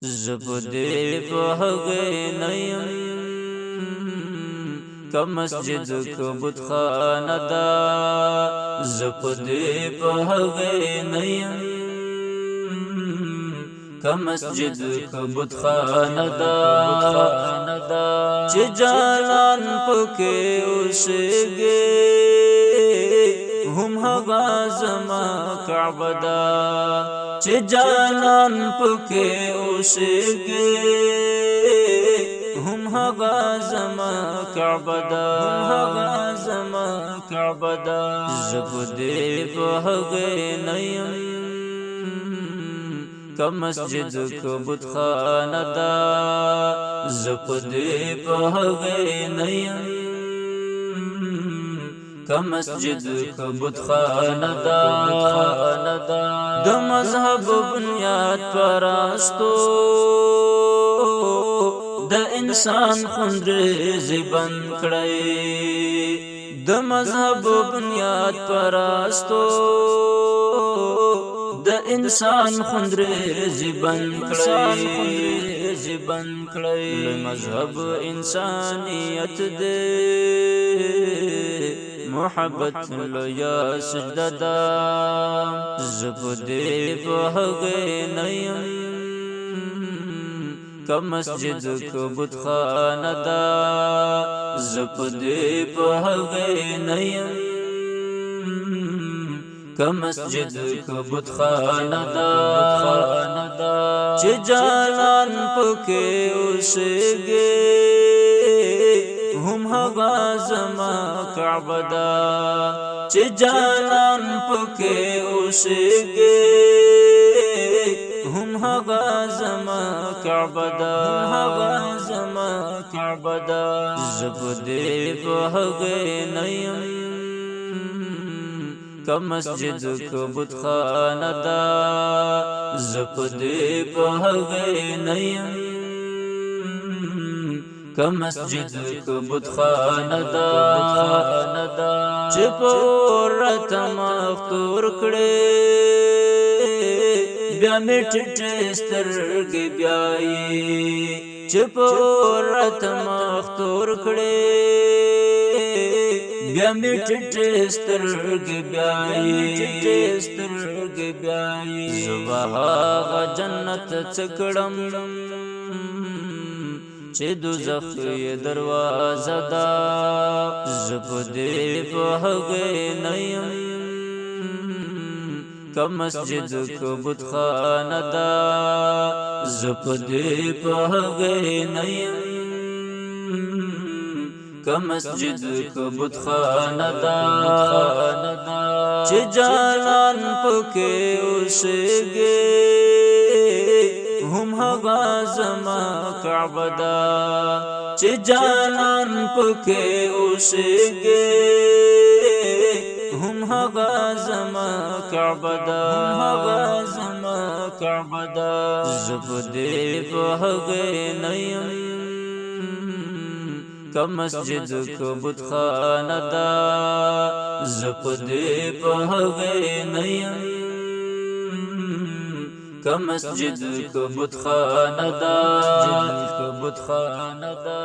زبدے پہگئے نیم کا مسجد کا بت خانہ دا زبدے پہگئے نیم کا مسجد کا بت خانہ دا چھ جانان پکے اوسگے هم هغا زما کعبه دا چې جانان پکې اوسېږي هم هغا زما کعبه دا زه په دې په هغې نه یم که مسجد که بتخانه دا زه په دې په هغې نه یم کا مسجد کا بت خانہ دا د مذہب بنیاد پرستو د انسان خونریزی بند کړی د مذہب بنیاد پرستو د انسان خونریزی بند کړی مذہب انسانیت دے محبت لیا سجدہ دا زبدے پہگئے نیم کا مسجد کا بت خانہ دا زبدے پہگئے نیم کا مسجد کا بت خانہ دا چھ جانان پکے اوسېږي هم هغا زما کعبه دا چې جانان پکې اوسېږي هم هغا زما کعبه دا زه په دې په هغې نه یم که مسجد که بتخانه دا زه په دې په هغې نه یم کا مسجد کا بت خانہ دا چې پورت مختور کړي بیا می ټټ سترګې بیاي چې پورت مختور کړي بیا می ټټ سترګې بیاي زبها جنت څکړم چې دوزخ یې دروازه دا زه په دې په هغې نه یم که مسجد که بتخانه دا زه په دې په هغې نه یم که مسجد که بتخانه دا چې جانان پکې اوسېږي هم هغا زما کعبه دا چې جانان پکې اوسېږي هم هغا زما کعبه دا زه په دې په هغې نه یم که مسجد که بتخانه دا زه په دې په هغې نه یم کا مسجد کا بت خانہ دا